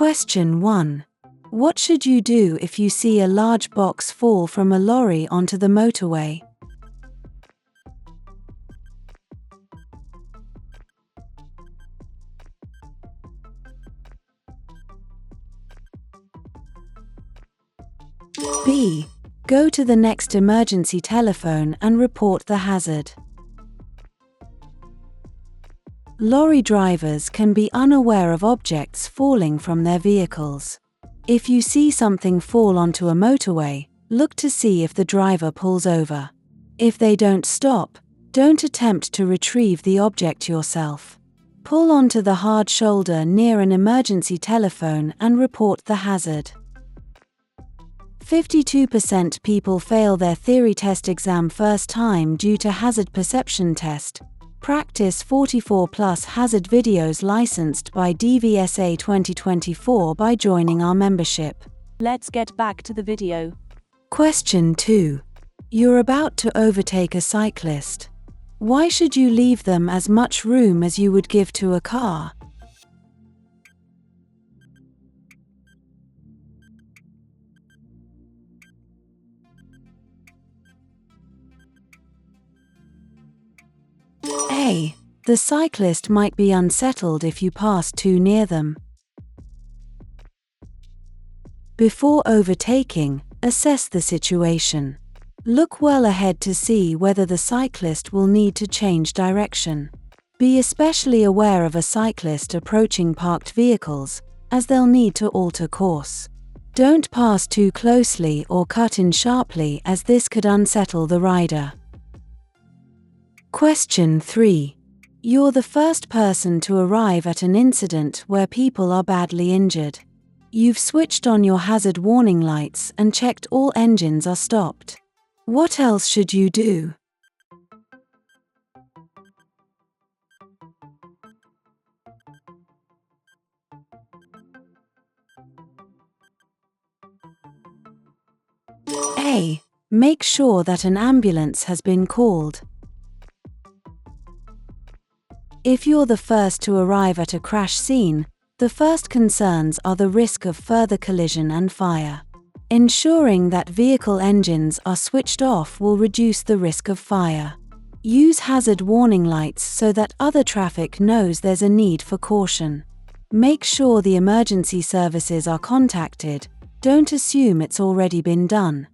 Question 1. What should you do if you see a large box fall from a lorry onto the motorway? B. Go to the next emergency telephone and report the hazard. Lorry drivers can be unaware of objects falling from their vehicles. If you see something fall onto a motorway, look to see if the driver pulls over. If they don't stop, don't attempt to retrieve the object yourself. Pull onto the hard shoulder near an emergency telephone and report the hazard. 52% people fail their theory test exam first time due to hazard perception test. Practice 44+ hazard videos licensed by DVSA 2024 by joining our membership. Let's get back to the video. Question 2. You're about to overtake a cyclist. Why should you leave them as much room as you would give to a car? A. The cyclist might be unsettled if you pass too near them. Before overtaking, assess the situation. Look well ahead to see whether the cyclist will need to change direction. Be especially aware of a cyclist approaching parked vehicles, as they'll need to alter course. Don't pass too closely or cut in sharply, as this could unsettle the rider. Question 3. You're the first person to arrive at an incident where people are badly injured. You've switched on your hazard warning lights and checked all engines are stopped. What else should you do? A. Make sure that an ambulance has been called. If you're the first to arrive at a crash scene, the first concerns are the risk of further collision and fire. Ensuring that vehicle engines are switched off will reduce the risk of fire. Use hazard warning lights so that other traffic knows there's a need for caution. Make sure the emergency services are contacted. Don't assume it's already been done.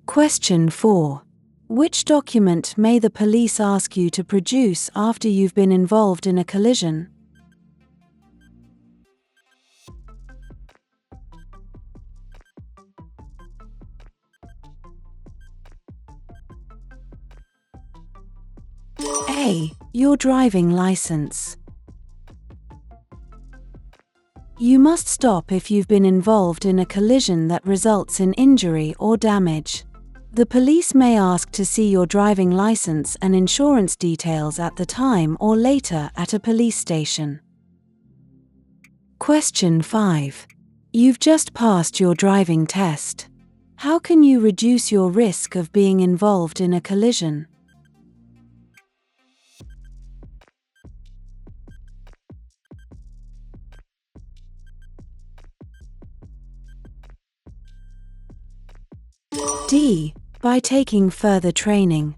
Question 4. Which document may the police ask you to produce after you've been involved in a collision? A. Your driving license. You must stop if you've been involved in a collision that results in injury or damage. The police may ask to see your driving license and insurance details at the time or later at a police station. Question 5. You've just passed your driving test. How can you reduce your risk of being involved in a collision? D. By taking further training.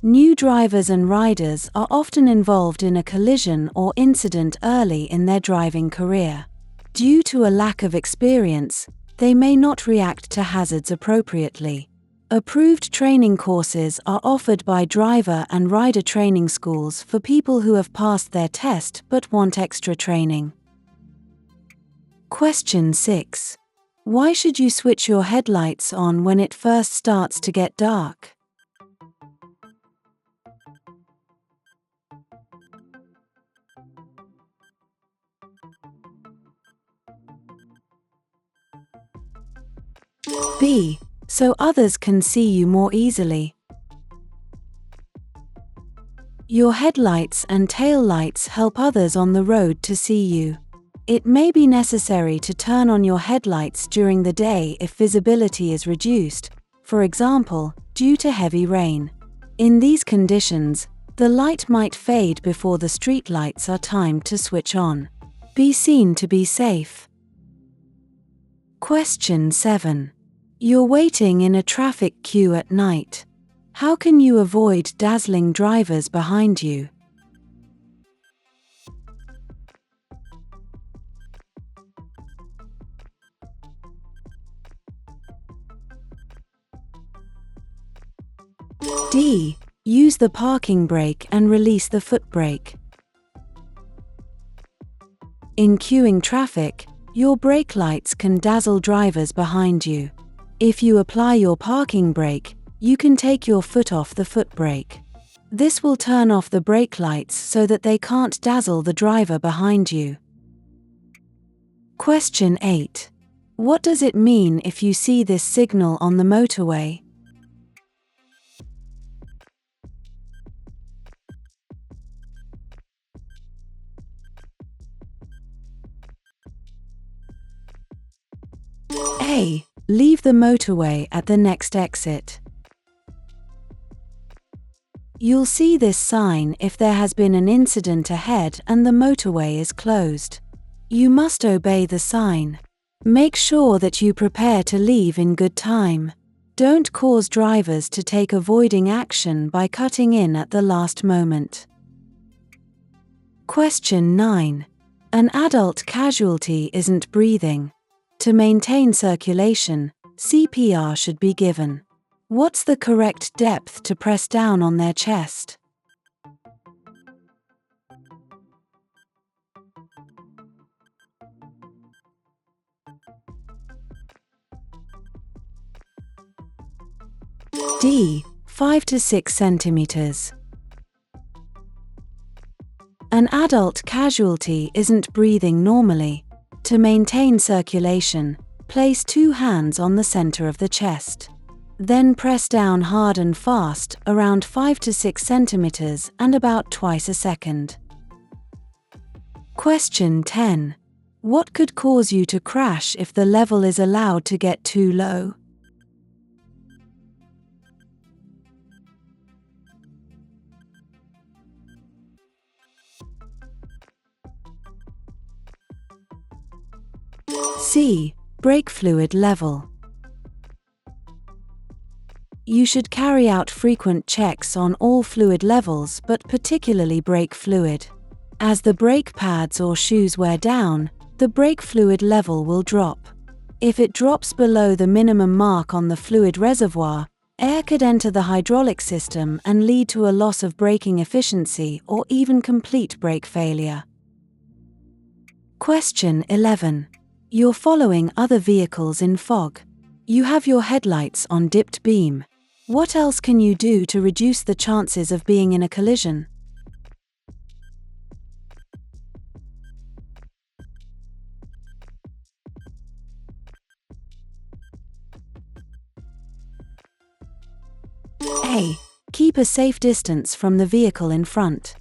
New drivers and riders are often involved in a collision or incident early in their driving career. Due to a lack of experience, they may not react to hazards appropriately. Approved training courses are offered by driver and rider training schools for people who have passed their test but want extra training. Question 6. Why should you switch your headlights on when it first starts to get dark? B. So others can see you more easily. Your headlights and tail lights help others on the road to see you. It may be necessary to turn on your headlights during the day if visibility is reduced, for example, due to heavy rain. In these conditions, The light might fade before the street lights are timed to switch on. Be seen to be safe. Question 7. You're waiting in a traffic queue at night. How can you avoid dazzling drivers behind you? D. Use the parking brake and release the foot brake. In queuing traffic, your brake lights can dazzle drivers behind you. If you apply your parking brake, you can take your foot off the foot brake. This will turn off the brake lights so that they can't dazzle the driver behind you. Question 8. What does it mean if you see this signal on the motorway? A. Leave the motorway at the next exit. You'll see this sign if there has been an incident ahead and the motorway is closed. You must obey the sign. Make sure that you prepare to leave in good time. Don't cause drivers to take avoiding action by cutting in at the last moment. Question 9. An adult casualty isn't breathing. To maintain circulation, CPR should be given. What's the correct depth to press down on their chest? D. 5 to 6 centimeters. An adult casualty isn't breathing normally. To maintain circulation, place 2 hands on the center of the chest. Then press down hard and fast, around 5 to 6 centimeters and about twice a second. Question 10. What could cause you to crash if the level is allowed to get too low? C. Brake fluid level. You should carry out frequent checks on all fluid levels, but particularly brake fluid. As the brake pads or shoes wear down, the brake fluid level will drop. If it drops below the minimum mark on the fluid reservoir, air could enter the hydraulic system and lead to a loss of braking efficiency or even complete brake failure. Question 11. You're following other vehicles in fog. You have your headlights on dipped beam. What else can you do to reduce the chances of being in a collision? A. Keep a safe distance from the vehicle in front.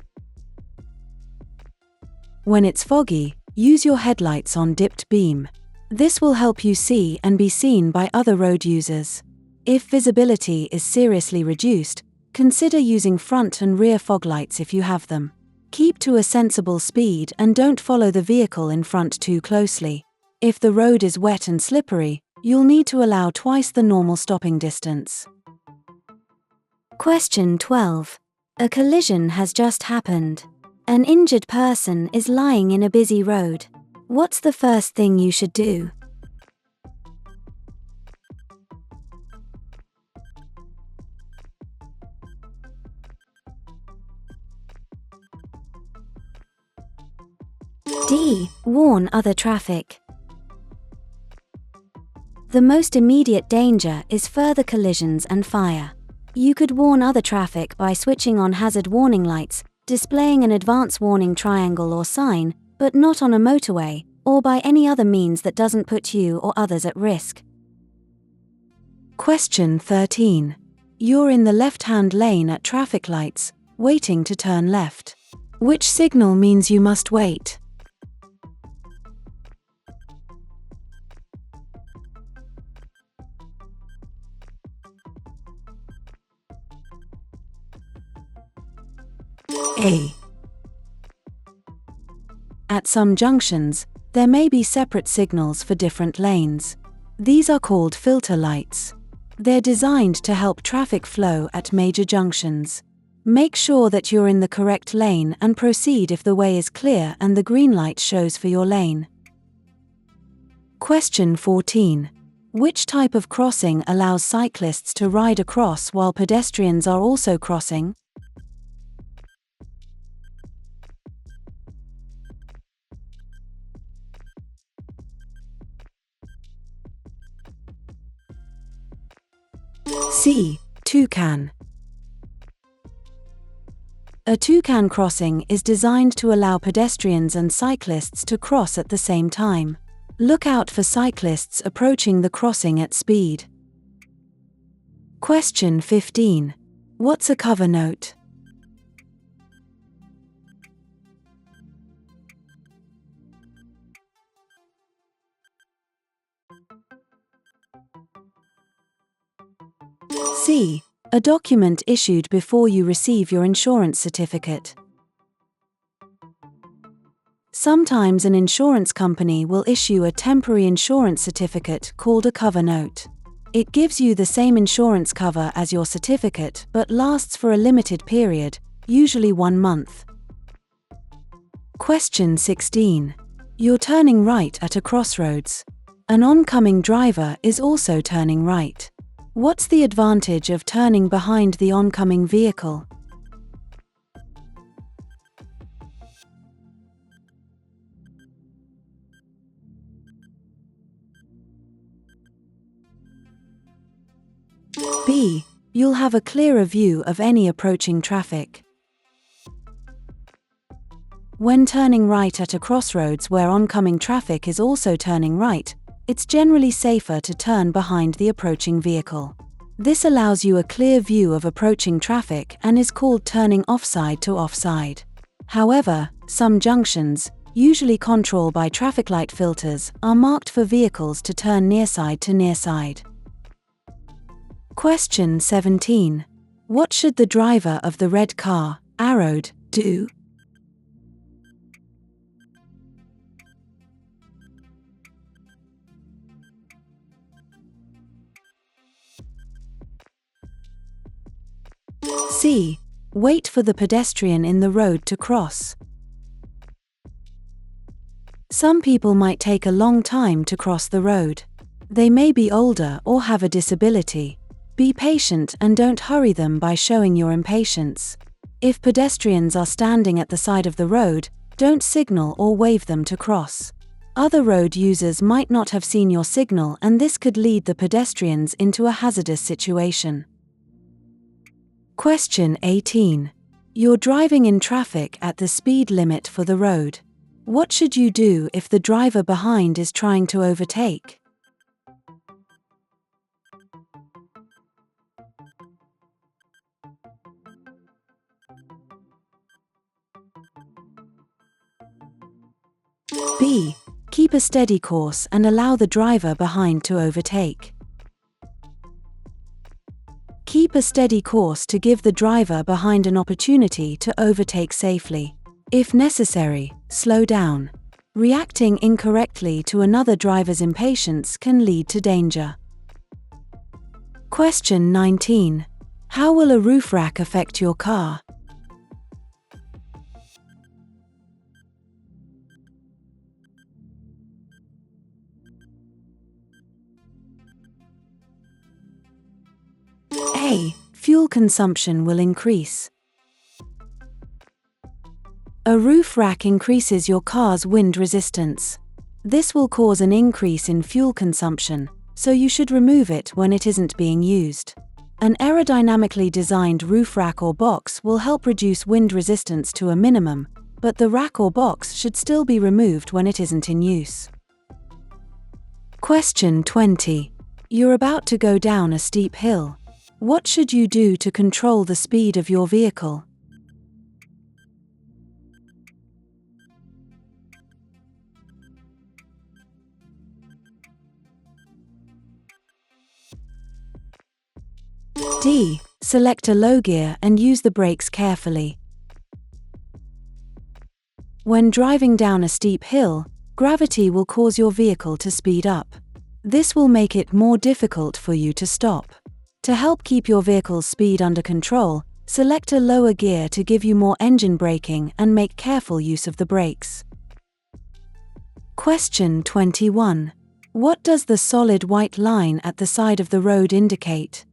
When it's foggy, use your headlights on dipped beam. This will help you see and be seen by other road users. If visibility is seriously reduced, consider using front and rear fog lights if you have them. Keep to a sensible speed and don't follow the vehicle in front too closely. If the road is wet and slippery, you'll need to allow twice the normal stopping distance. Question 12. A collision has just happened. An injured person is lying in a busy road. What's the first thing you should do? D. Warn other traffic. The most immediate danger is further collisions and fire. You could warn other traffic by switching on hazard warning lights, displaying an advance warning triangle or sign, but not on a motorway, or by any other means that doesn't put you or others at risk. Question 13. You're in the left-hand lane at traffic lights, waiting to turn left. Which signal means you must wait? A. At some junctions, there may be separate signals for different lanes. These are called filter lights. They're designed to help traffic flow at major junctions. Make sure that you're in the correct lane and proceed if the way is clear and the green light shows for your lane. Question 14. Which type of crossing allows cyclists to ride across while pedestrians are also crossing? C. Toucan. A toucan crossing is designed to allow pedestrians and cyclists to cross at the same time. Look out for cyclists approaching the crossing at speed. Question 15. What's a cover note? C. A document issued before you receive your insurance certificate. Sometimes an insurance company will issue a temporary insurance certificate called a cover note. It gives you the same insurance cover as your certificate but lasts for a limited period, usually 1 month. Question 16. You're turning right at a crossroads. An oncoming driver is also turning right. What's the advantage of turning behind the oncoming vehicle? B. You'll have a clearer view of any approaching traffic. When turning right at a crossroads where oncoming traffic is also turning right, it's generally safer to turn behind the approaching vehicle. This allows you a clear view of approaching traffic and is called turning offside to offside. However, some junctions, usually controlled by traffic light filters, are marked for vehicles to turn nearside to nearside. Question 17. What should the driver of the red car, arrowed, do? C. Wait for the pedestrian in the road to cross. Some people might take a long time to cross the road. They may be older or have a disability. Be patient and don't hurry them by showing your impatience. If pedestrians are standing at the side of the road, don't signal or wave them to cross. Other road users might not have seen your signal and this could lead the pedestrians into a hazardous situation. Question 18. You're driving in traffic at the speed limit for the road. What should you do if the driver behind is trying to overtake? B. Keep a steady course and allow the driver behind to overtake. Keep a steady course to give the driver behind an opportunity to overtake safely. If necessary, slow down. Reacting incorrectly to another driver's impatience can lead to danger. Question 19. How will a roof rack affect your car? A. Fuel consumption will increase. A roof rack increases your car's wind resistance. This will cause an increase in fuel consumption, so you should remove it when it isn't being used. An aerodynamically designed roof rack or box will help reduce wind resistance to a minimum, but the rack or box should still be removed when it isn't in use. Question 20. You're about to go down a steep hill. What should you do to control the speed of your vehicle? D. Select a low gear and use the brakes carefully. When driving down a steep hill, gravity will cause your vehicle to speed up. This will make it more difficult for you to stop. To help keep your vehicle's speed under control, select a lower gear to give you more engine braking and make careful use of the brakes. Question 21. What does the solid white line at the side of the road indicate?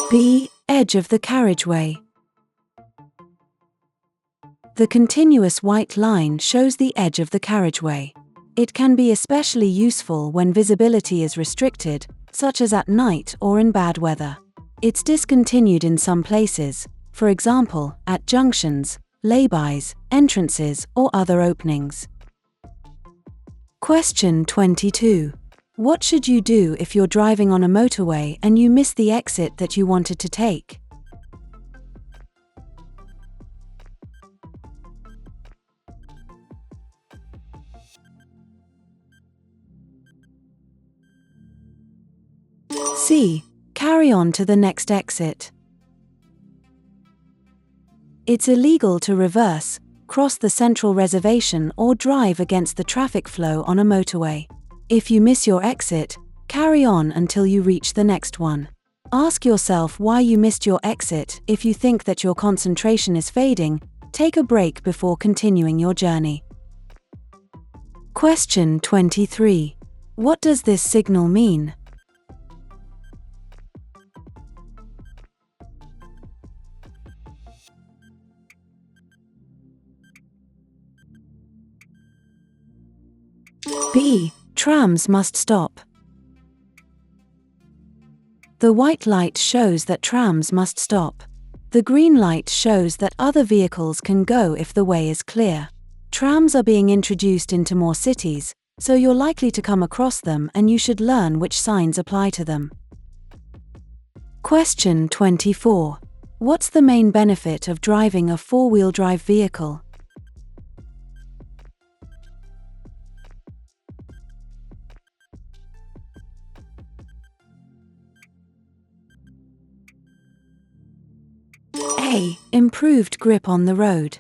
B. Edge of the carriageway. The continuous white line shows the edge of the carriageway. It can be especially useful when visibility is restricted, such as at night or in bad weather. It's discontinued in some places, for example, at junctions, laybys, entrances, or other openings. Question 22. What should you do if you're driving on a motorway and you miss the exit that you wanted to take? C. Carry on to the next exit. It's illegal to reverse, cross the central reservation or drive against the traffic flow on a motorway. If you miss your exit, carry on until you reach the next one. Ask yourself why you missed your exit. If you think that your concentration is fading, take a break before continuing your journey. Question 23. What does this signal mean? B. Trams must stop. The white light shows that trams must stop. The green light shows that other vehicles can go if the way is clear. Trams are being introduced into more cities, so you're likely to come across them and you should learn which signs apply to them. Question 24. What's the main benefit of driving a four-wheel drive vehicle? A. Improved grip on the road.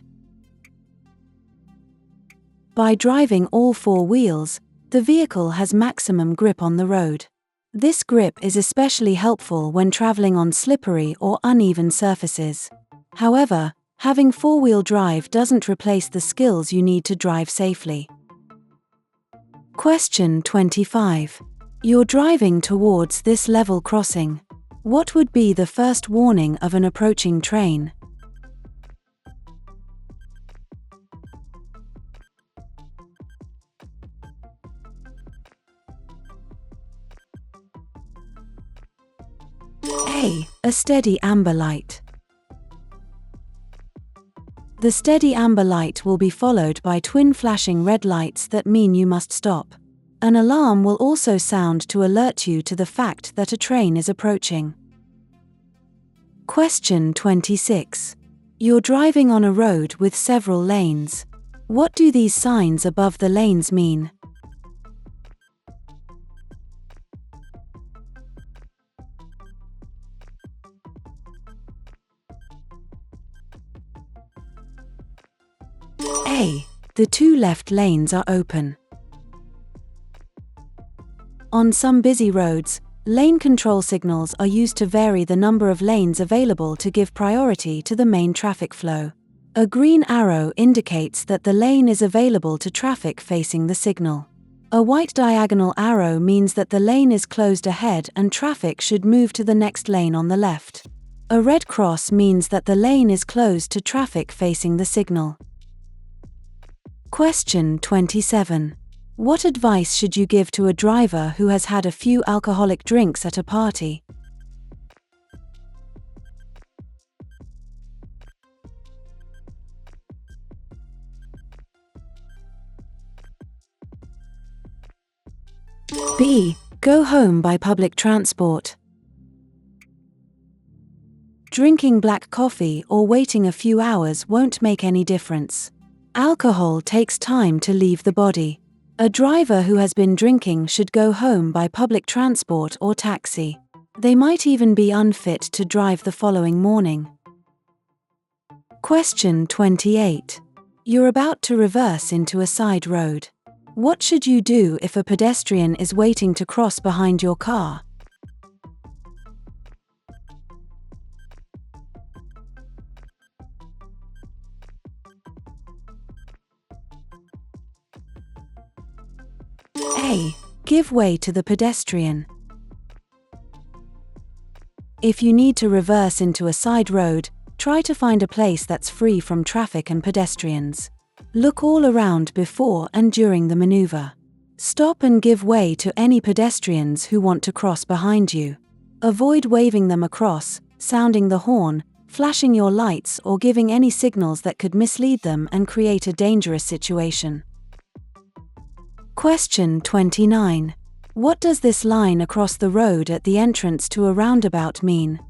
By driving all four wheels, the vehicle has maximum grip on the road. This grip is especially helpful when traveling on slippery or uneven surfaces. However, having four-wheel drive doesn't replace the skills you need to drive safely. Question 25. You're driving towards this level crossing. What would be the first warning of an approaching train? A. A steady amber light. The steady amber light will be followed by twin flashing red lights that mean you must stop. An alarm will also sound to alert you to the fact that a train is approaching. Question 26. You're driving on a road with several lanes. What do these signs above the lanes mean? A. The two left lanes are open. On some busy roads, lane control signals are used to vary the number of lanes available to give priority to the main traffic flow. A green arrow indicates that the lane is available to traffic facing the signal. A white diagonal arrow means that the lane is closed ahead and traffic should move to the next lane on the left. A red cross means that the lane is closed to traffic facing the signal. Question 27. What advice should you give to a driver who has had a few alcoholic drinks at a party? B. Go home by public transport. Drinking black coffee or waiting a few hours won't make any difference. Alcohol takes time to leave the body. A driver who has been drinking should go home by public transport or taxi. They might even be unfit to drive the following morning. Question 28. You're about to reverse into a side road. What should you do if a pedestrian is waiting to cross behind your car? A. Give way to the pedestrian. If you need to reverse into a side road, try to find a place that's free from traffic and pedestrians. Look all around before and during the maneuver. Stop and give way to any pedestrians who want to cross behind you. Avoid waving them across, sounding the horn, flashing your lights, or giving any signals that could mislead them and create a dangerous situation. Question 29. What does this line across the road at the entrance to a roundabout mean?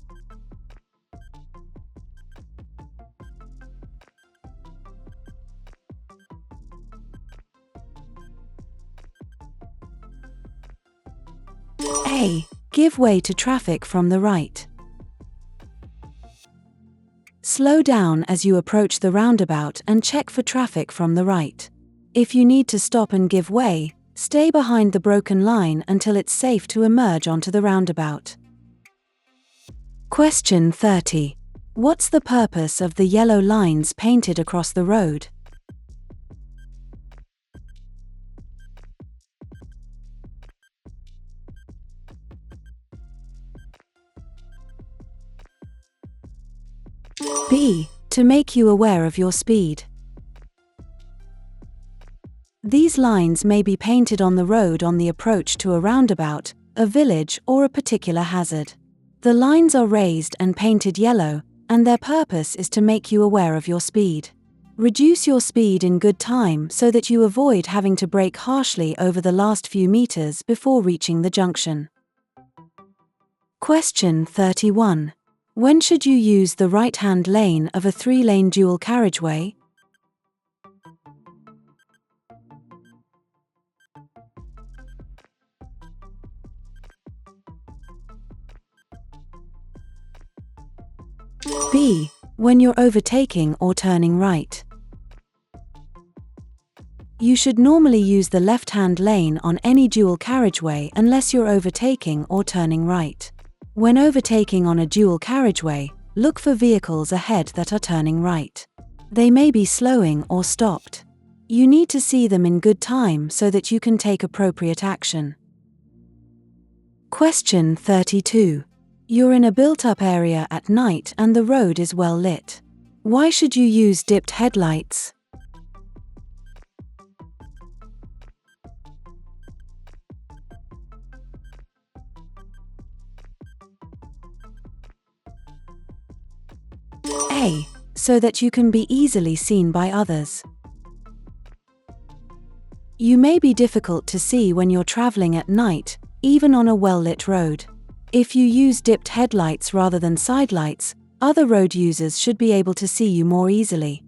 A. Give way to traffic from the right. Slow down as you approach the roundabout and check for traffic from the right. If you need to stop and give way, stay behind the broken line until it's safe to emerge onto the roundabout. Question 30. What's the purpose of the yellow lines painted across the road? B. To make you aware of your speed. These lines may be painted on the road on the approach to a roundabout, a village, or a particular hazard. The lines are raised and painted yellow, and their purpose is to make you aware of your speed. Reduce your speed in good time so that you avoid having to brake harshly over the last few meters before reaching the junction. Question 31. When should you use the right-hand lane of a 3-lane dual carriageway? B. When you're overtaking or turning right. You should normally use the left-hand lane on any dual carriageway unless you're overtaking or turning right. When overtaking on a dual carriageway, look for vehicles ahead that are turning right. They may be slowing or stopped. You need to see them in good time so that you can take appropriate action. Question 32. You're in a built-up area at night and the road is well lit. Why should you use dipped headlights? A. So that you can be easily seen by others. You may be difficult to see when you're traveling at night, even on a well-lit road. If you use dipped headlights rather than sidelights, other road users should be able to see you more easily.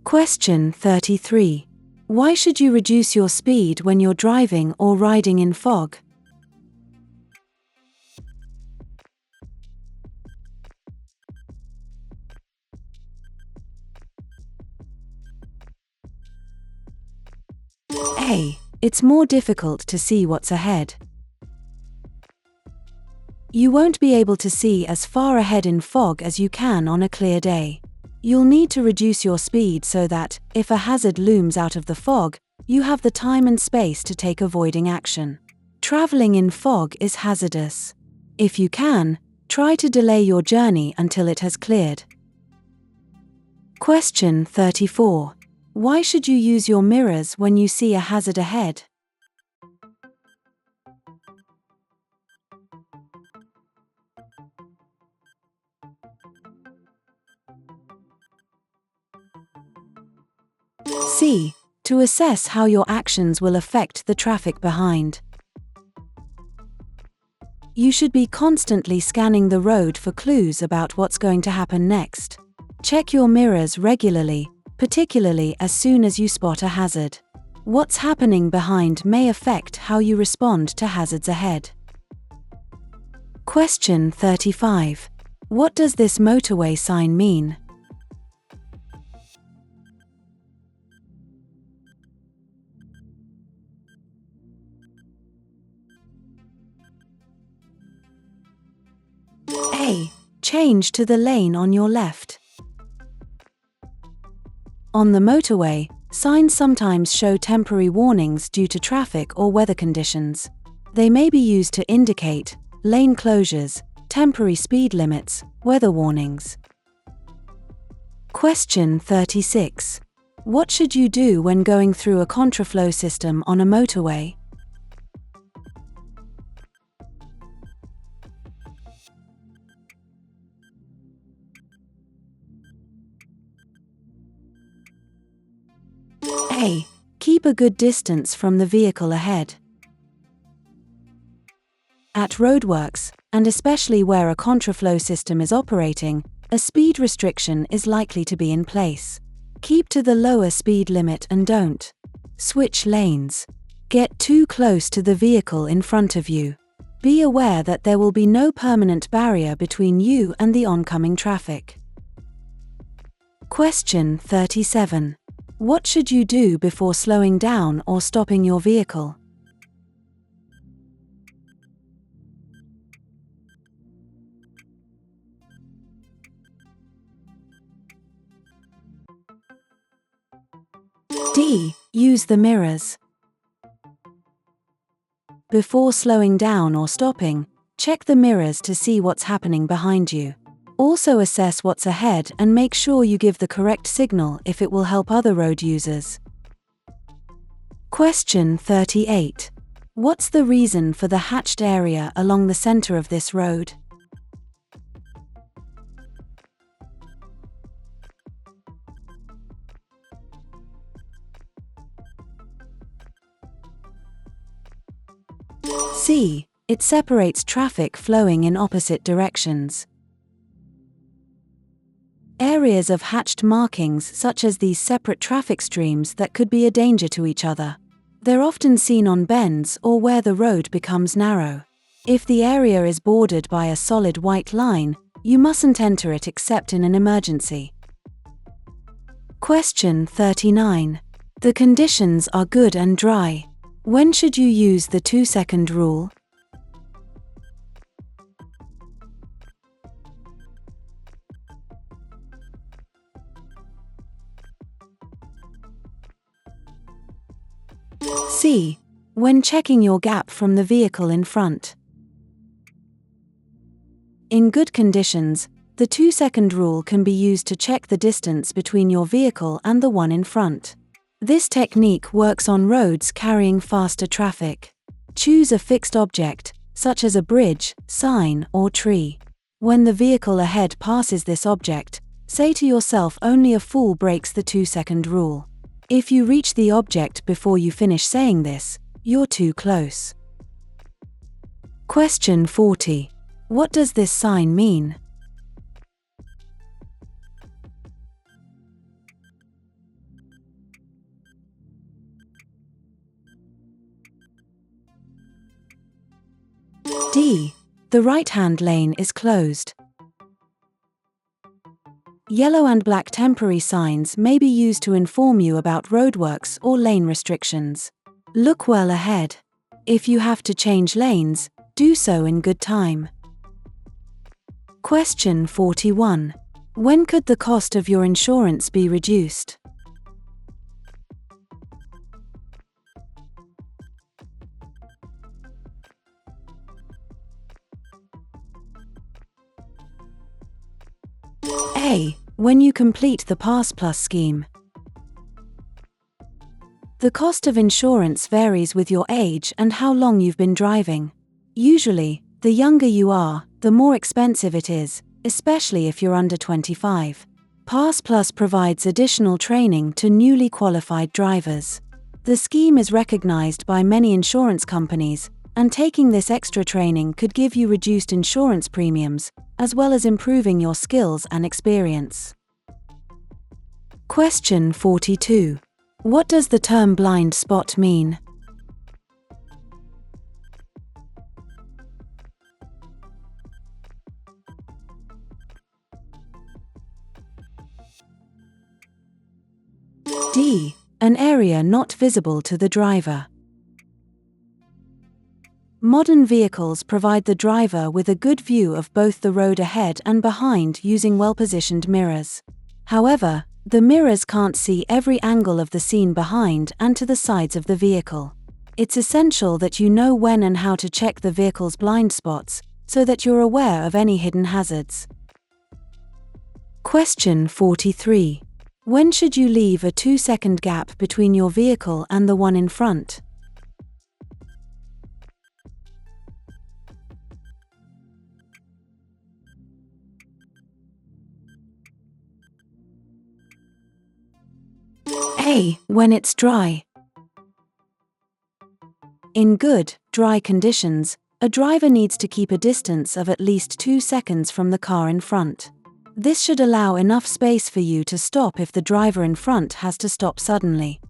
Question 33. Why should you reduce your speed when you're driving or riding in fog? A. It's more difficult to see what's ahead. You won't be able to see as far ahead in fog as you can on a clear day. You'll need to reduce your speed so that, if a hazard looms out of the fog, you have the time and space to take avoiding action. Traveling in fog is hazardous. If you can, try to delay your journey until it has cleared. Question 34. Why should you use your mirrors when you see a hazard ahead? C. To assess how your actions will affect the traffic behind. You should be constantly scanning the road for clues about what's going to happen next. Check your mirrors regularly, particularly as soon as you spot a hazard. What's happening behind may affect how you respond to hazards ahead. Question 35. What does this motorway sign mean? A. Change to the lane on your left. On the motorway, signs sometimes show temporary warnings due to traffic or weather conditions. They may be used to indicate lane closures, temporary speed limits, weather warnings. Question 36. What should you do when going through a contraflow system on a motorway? A. Keep a good distance from the vehicle ahead. At roadworks, and especially where a contraflow system is operating, a speed restriction is likely to be in place. Keep to the lower speed limit and don't switch lanes. Get too close to the vehicle in front of you. Be aware that there will be no permanent barrier between you and the oncoming traffic. Question 37. What should you do before slowing down or stopping your vehicle? D. Use the mirrors. Before slowing down or stopping, check the mirrors to see what's happening behind you. Also assess what's ahead and make sure you give the correct signal if it will help other road users. Question 38. What's the reason for the hatched area along the center of this road? C. It separates traffic flowing in opposite directions. Areas of hatched markings such as these separate traffic streams that could be a danger to each other. They're often seen on bends or where the road becomes narrow. If the area is bordered by a solid white line, you mustn't enter it except in an emergency. Question 39. The conditions are good and dry. When should you use the 2-second rule? C. When checking your gap from the vehicle in front. In good conditions, the 2-second rule can be used to check the distance between your vehicle and the one in front. This technique works on roads carrying faster traffic. Choose a fixed object, such as a bridge, sign, or tree. When the vehicle ahead passes this object, say to yourself only a fool breaks the 2-second rule. If you reach the object before you finish saying this, you're too close. Question 40. What does this sign mean? D. The right-hand lane is closed. Yellow and black temporary signs may be used to inform you about roadworks or lane restrictions. Look well ahead. If you have to change lanes, do so in good time. Question 41. When could the cost of your insurance be reduced? A. When you complete the Pass Plus scheme. The cost of insurance varies with your age and how long you've been driving. Usually, the younger you are, the more expensive it is, especially if you're under 25. Pass Plus provides additional training to newly qualified drivers. The scheme is recognized by many insurance companies, and taking this extra training could give you reduced insurance premiums, as well as improving your skills and experience. Question 42. What does the term blind spot mean? D. An area not visible to the driver. Modern vehicles provide the driver with a good view of both the road ahead and behind using well-positioned mirrors. However, the mirrors can't see every angle of the scene behind and to the sides of the vehicle. It's essential that you know when and how to check the vehicle's blind spots, so that you're aware of any hidden hazards. Question 43. When should you leave a 2-second gap between your vehicle and the one in front? A. When it's dry. In good, dry conditions, a driver needs to keep a distance of at least 2 seconds from the car in front. This should allow enough space for you to stop if the driver in front has to stop suddenly.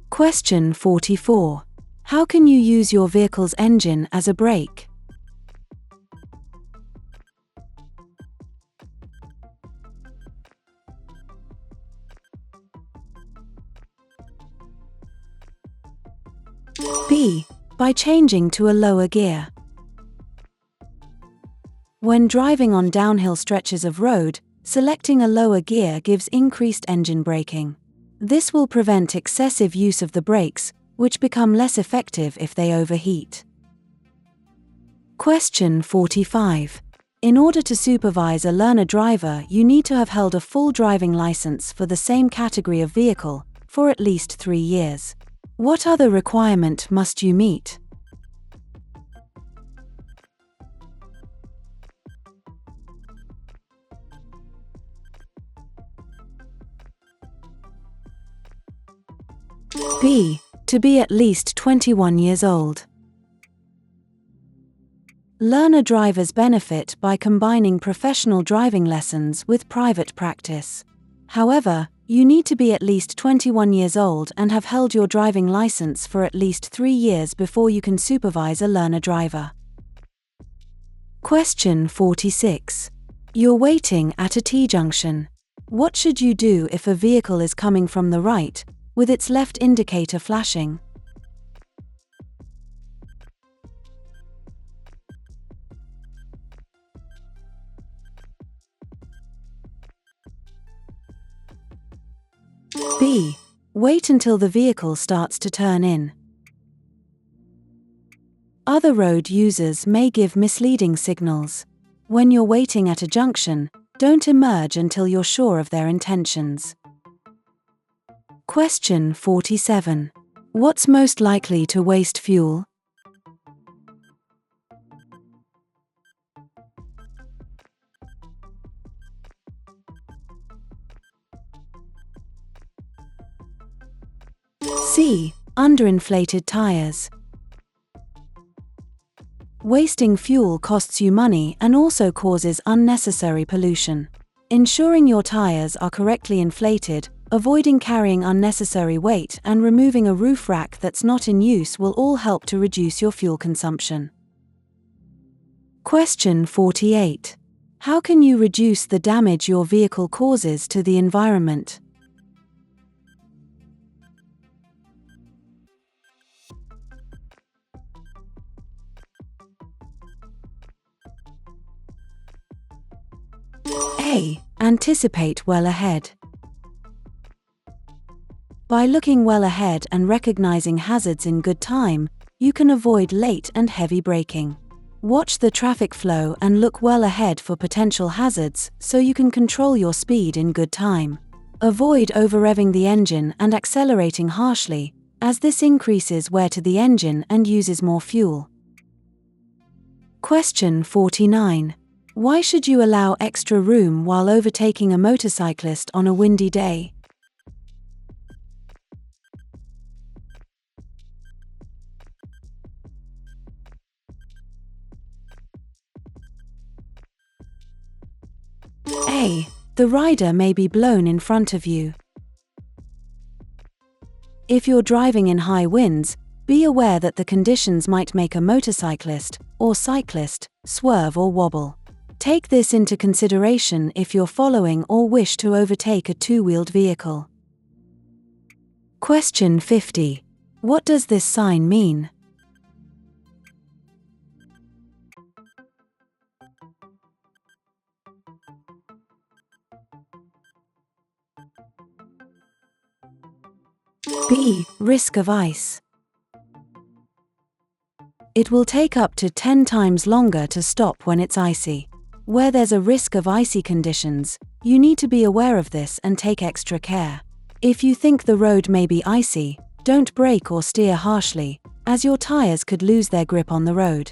Question 44. How can you use your vehicle's engine as a brake? B. By changing to a lower gear. When driving on downhill stretches of road, selecting a lower gear gives increased engine braking. This will prevent excessive use of the brakes, which become less effective if they overheat. Question 45. In order to supervise a learner driver, you need to have held a full driving license for the same category of vehicle for at least 3 years. What other requirement must you meet? B. To be at least 21 years old. Learner drivers benefit by combining professional driving lessons with private practice. However, you need to be at least 21 years old and have held your driving license for at least 3 years before you can supervise a learner driver. Question 46. You're waiting at a T-junction. What should you do if a vehicle is coming from the right, with its left indicator flashing? B. Wait until the vehicle starts to turn in. Other road users may give misleading signals. When you're waiting at a junction, don't emerge until you're sure of their intentions. Question 47. What's most likely to waste fuel? C. Underinflated tires. Wasting fuel costs you money and also causes unnecessary pollution. Ensuring your tires are correctly inflated, avoiding carrying unnecessary weight, and removing a roof rack that's not in use will all help to reduce your fuel consumption. Question 48. How can you reduce the damage your vehicle causes to the environment? A. Anticipate well ahead. By looking well ahead and recognizing hazards in good time, you can avoid late and heavy braking. Watch the traffic flow and look well ahead for potential hazards so you can control your speed in good time. Avoid over-revving the engine and accelerating harshly, as this increases wear to the engine and uses more fuel. Question 49. Why should you allow extra room while overtaking a motorcyclist on a windy day? A. The rider may be blown in front of you. If you're driving in high winds, be aware that the conditions might make a motorcyclist, or cyclist, swerve or wobble. Take this into consideration if you're following or wish to overtake a two-wheeled vehicle. Question 50. What does this sign mean? B. Risk of ice. It will take up to 10 times longer to stop when it's icy. Where there's a risk of icy conditions, you need to be aware of this and take extra care. If you think the road may be icy, don't brake or steer harshly, as your tires could lose their grip on the road.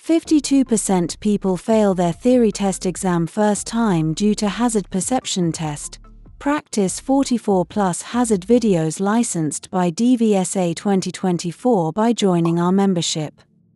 52% people fail their theory test exam first time due to hazard perception test. Practice 44+ hazard videos licensed by DVSA 2024 by joining our membership.